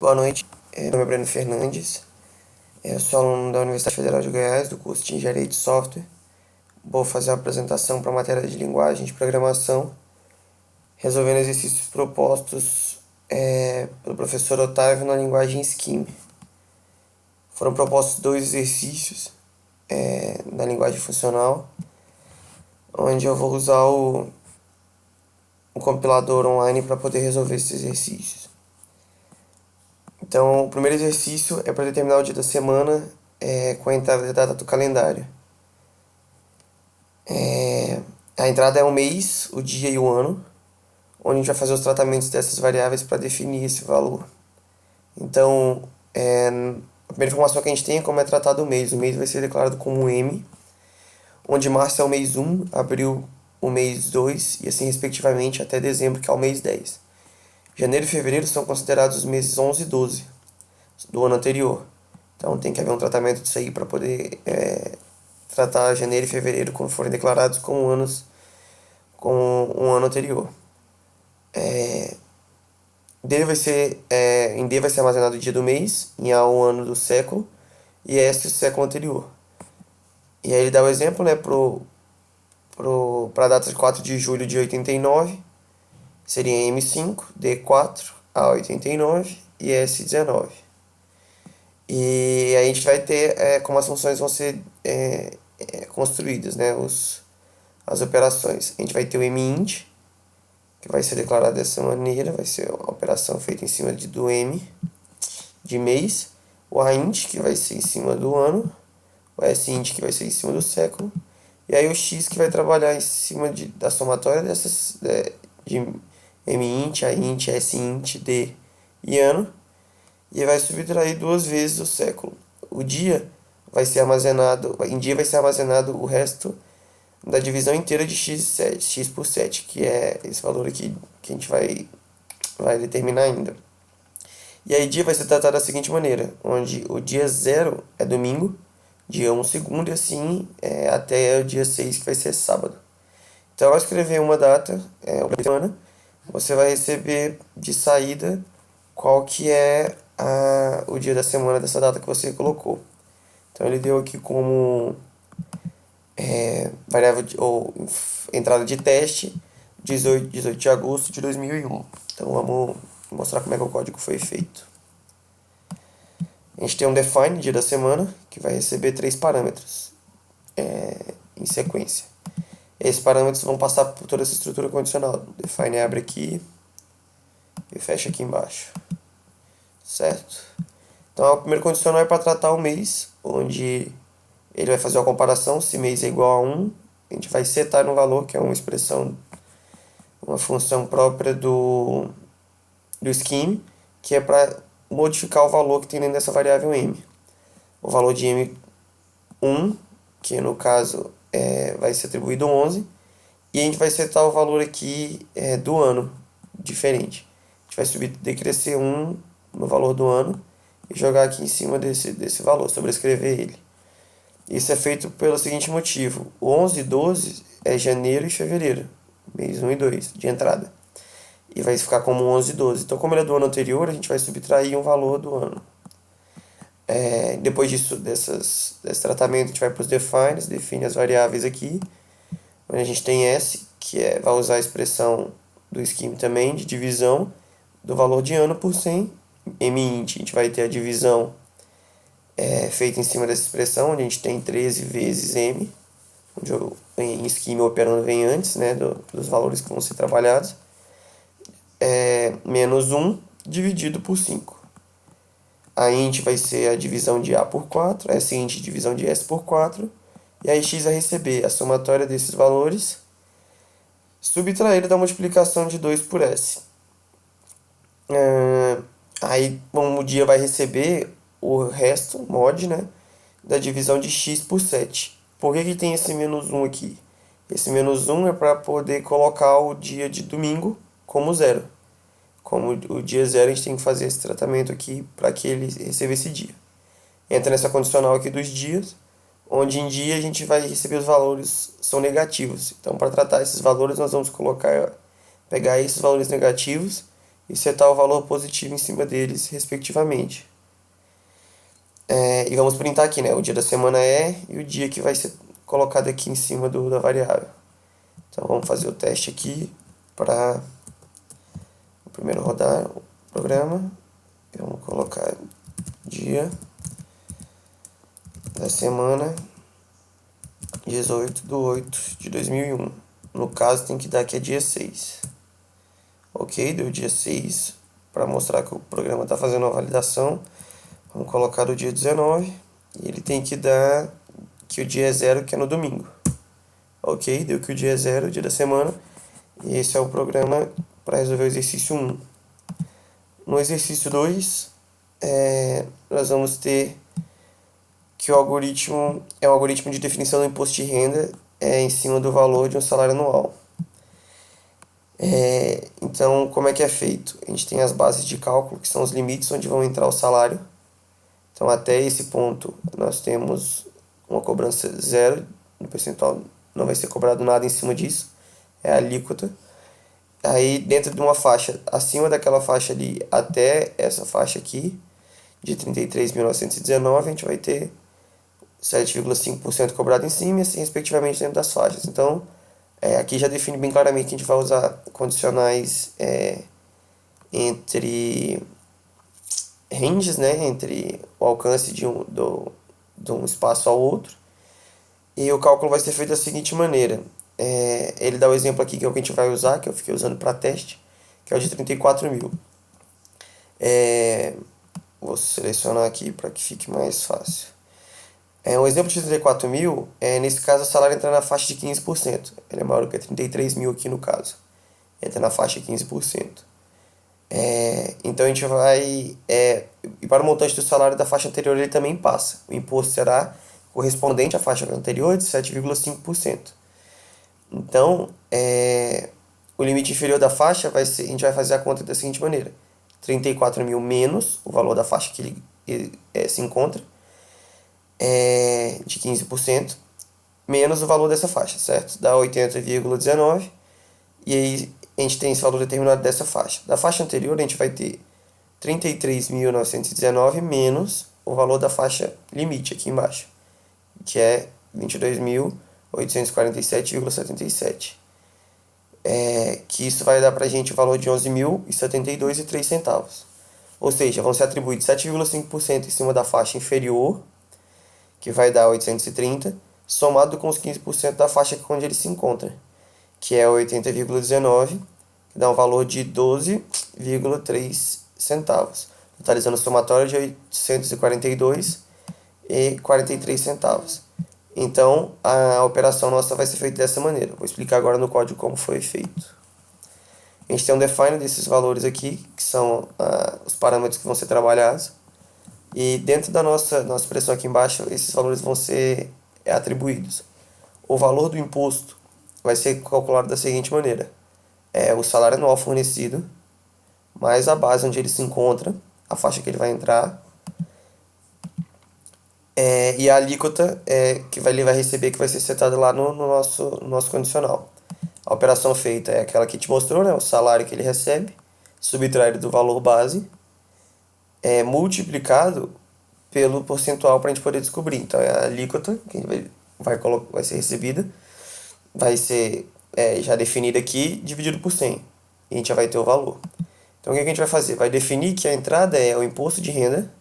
Boa noite, meu nome é Breno Fernandes, eu sou aluno da Universidade Federal de Goiás, do curso de Engenharia de Software. Vou fazer uma apresentação para a matéria de linguagem de programação, resolvendo exercícios propostos pelo professor Otávio na linguagem Scheme. Foram propostos dois exercícios na linguagem funcional, onde eu vou usar o compilador online para poder resolver esses exercícios. Então, o primeiro exercício é para determinar o dia da semana com a entrada da data do calendário. A entrada é o mês, o dia e o ano, onde a gente vai fazer os tratamentos dessas variáveis para definir esse valor. Então, a primeira informação que a gente tem é como é tratado o mês. O mês vai ser declarado como M, onde março é o mês 1, abril o mês 2 e assim respectivamente até dezembro, que é o mês 10. Janeiro e fevereiro são considerados os meses 11 e 12 do ano anterior. Então tem que haver um tratamento disso aí para poder tratar janeiro e fevereiro quando forem declarados como anos com um ano anterior. Em D vai ser armazenado o dia do mês, em A o ano do século e S o século anterior. E aí ele dá o exemplo, né, para a data de 4 de julho de 89, seria M5, D4, A89 e S19. E aí a gente vai ter como as funções vão ser construídas, né, as operações. A gente vai ter o mint, que vai ser declarado dessa maneira, vai ser uma operação feita em cima do M, de mês, o aint, que vai ser em cima do ano, o sint, que vai ser em cima do século, e aí o x, que vai trabalhar em cima da somatória de mint, aint, sint, d e ano, e vai subtrair duas vezes o século. O dia vai ser armazenado, em dia vai ser armazenado o resto da divisão inteira de x por 7, que é esse valor aqui que a gente vai determinar ainda. E aí dia vai ser tratado da seguinte maneira, onde o dia 0 é domingo, dia 1 segunda e assim até o dia 6, que vai ser sábado. Então ao escrever uma data, uma semana, você vai receber de saída qual que é o dia da semana dessa data que você colocou. Então ele deu aqui como variável ou entrada de teste 18 de agosto de 2001. Então vamos mostrar como é que o código foi feito. A gente tem um define, dia da semana, que vai receber 3 parâmetros em sequência. Esses parâmetros vão passar por toda essa estrutura condicional. O define abre aqui e fecha aqui embaixo. Certo? Então, o primeiro condicional é para tratar o mês, onde ele vai fazer uma comparação, se mês é igual a 1, a gente vai setar no valor, que é uma expressão, uma função própria do scheme, que é para modificar o valor que tem dentro dessa variável m. O valor de m1, que no caso vai ser atribuído 11, e a gente vai setar o valor aqui do ano, diferente. A gente vai subir, decrescer 1 no valor do ano e jogar aqui em cima desse valor, sobrescrever ele. Isso é feito pelo seguinte motivo: o 11 e 12 é janeiro e fevereiro, mês 1 e 2, de entrada. E vai ficar como 11 e 12. Então, como ele é do ano anterior, a gente vai subtrair um valor do ano. Depois desse tratamento, a gente vai para os defines, define as variáveis aqui, onde a gente tem S, que vai usar a expressão do scheme também, de divisão do valor de ano por 100. Mint, a gente vai ter a divisão feita em cima dessa expressão, onde a gente tem 13 vezes m, onde em scheme operando vem antes, né, dos valores que vão ser trabalhados, menos 1 dividido por 5. A int vai ser a divisão de a por 4, a int divisão de s por 4, e a x vai receber a somatória desses valores, subtraída da multiplicação de 2 por s. Aí o dia vai receber o resto, mod, né, da divisão de x por 7. Por que tem esse menos 1 aqui? Esse menos 1 é para poder colocar o dia de domingo como 0. Como o dia 0, a gente tem que fazer esse tratamento aqui para que ele receba esse dia. Entra nessa condicional aqui dos dias, onde em dia a gente vai receber os valores são negativos. Então, para tratar esses valores, nós vamos pegar esses valores negativos e setar o valor positivo em cima deles, respectivamente. E vamos printar aqui, né? O dia da semana e o dia que vai ser colocado aqui em cima da variável. Então vamos fazer o teste aqui para primeiro rodar o programa. Vamos colocar dia da semana 18/8/2001. No caso tem que dar aqui dia 6. Ok, deu dia 6. Para mostrar que o programa está fazendo a validação, vamos colocar o dia 19. E ele tem que dar que o dia é 0, que é no domingo. Ok, deu que o dia é 0, o dia da semana. E esse é o programa para resolver o exercício 1. No exercício 2, nós vamos ter que o algoritmo é um algoritmo de definição do imposto de renda em cima do valor de um salário anual. Então, como é que é feito? A gente tem as bases de cálculo, que são os limites onde vão entrar o salário. Então, até esse ponto, nós temos uma cobrança zero, no percentual não vai ser cobrado nada em cima disso, é a alíquota. Aí, dentro de uma faixa, acima daquela faixa ali, até essa faixa aqui, de 33.919, a gente vai ter 7,5% cobrado em cima e assim, respectivamente, dentro das faixas. Então, aqui já define bem claramente que a gente vai usar condicionais entre ranges, né, entre o alcance de um espaço ao outro. E o cálculo vai ser feito da seguinte maneira. Ele dá o exemplo aqui que é o que a gente vai usar, que eu fiquei usando para teste, que é o de 34 mil. Vou selecionar aqui para que fique mais fácil. Um exemplo de 34 mil, nesse caso o salário entra na faixa de 15%. Ele é maior do que 33 mil aqui no caso. Entra na faixa de 15%. Então a gente vai... e para o montante do salário da faixa anterior ele também passa. O imposto será correspondente à faixa anterior de 7,5%. Então, o limite inferior da faixa vai ser... A gente vai fazer a conta da seguinte maneira. 34 mil menos o valor da faixa que ele se encontra, de 15%, menos o valor dessa faixa, certo? Dá 80,19. E aí a gente tem esse valor determinado dessa faixa. Da faixa anterior a gente vai ter 33.919 menos o valor da faixa limite aqui embaixo, que é 22.847,77. Que isso vai dar pra gente o valor de 11.072,03 centavos. Ou seja, vão ser atribuídos 7,5% em cima da faixa inferior, que vai dar 830, somado com os 15% da faixa onde ele se encontra, que é 80,19, que dá um valor de 12,3 centavos, totalizando o somatório de 842,43 centavos. Então, a operação nossa vai ser feita dessa maneira. Vou explicar agora no código como foi feito. A gente tem um define desses valores aqui, que são os parâmetros que vão ser trabalhados. E dentro da nossa expressão aqui embaixo, esses valores vão ser atribuídos. O valor do imposto vai ser calculado da seguinte maneira. O salário anual fornecido, mais a base onde ele se encontra, a faixa que ele vai entrar, e a alíquota que ele vai receber, que vai ser setada lá no nosso condicional. A operação feita é aquela que te mostrou, né? O salário que ele recebe, subtraído do valor base, multiplicado pelo percentual para a gente poder descobrir. Então, a alíquota que vai ser recebida, vai ser já definida aqui, dividido por 100. E a gente já vai ter o valor. Então, o que a gente vai fazer? Vai definir que a entrada é o imposto de renda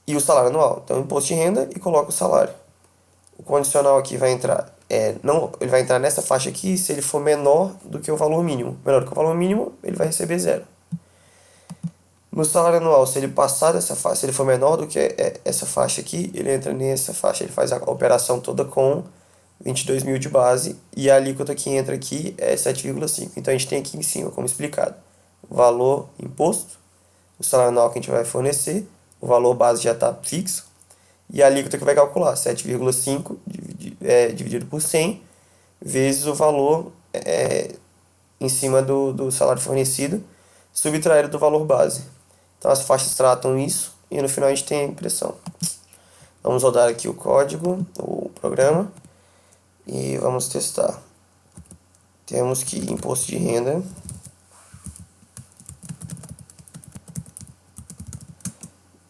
e o salário anual. Então, imposto de renda e coloca o salário. O condicional aqui vai entrar... ele vai entrar nessa faixa aqui se ele for menor do que o valor mínimo. Menor do que o valor mínimo, ele vai receber 0. No salário anual, se ele passar dessa faixa, se ele for menor do que essa faixa aqui, ele entra nessa faixa. Ele faz a operação toda com 22 mil de base e a alíquota que entra aqui é 7,5. Então, a gente tem aqui em cima, como explicado, o valor imposto, o salário anual que a gente vai fornecer, o valor base já está fixo, e a alíquota que vai calcular, 7,5 dividido por 100, vezes o valor em cima do salário fornecido, subtraído do valor base. Então as faixas tratam isso, e no final a gente tem a impressão. Vamos rodar aqui o código, o programa, e vamos testar. Temos que imposto de renda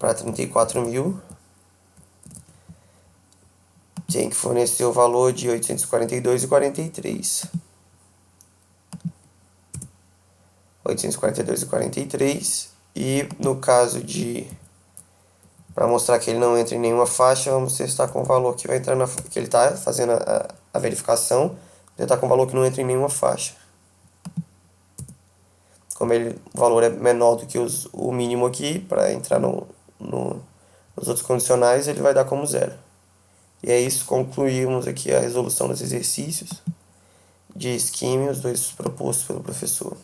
para 34.000. Tem que fornecer o valor de 842,43. 842,43. E no caso de... Para mostrar que ele não entra em nenhuma faixa, vamos testar com o valor que vai entrar que ele está fazendo a verificação. Ele está com o valor que não entra em nenhuma faixa. Como o valor é menor do que o mínimo aqui, para entrar nos outros condicionais, ele vai dar como zero. E é isso, concluímos aqui a resolução dos exercícios de Scheme, os dois propostos pelo professor.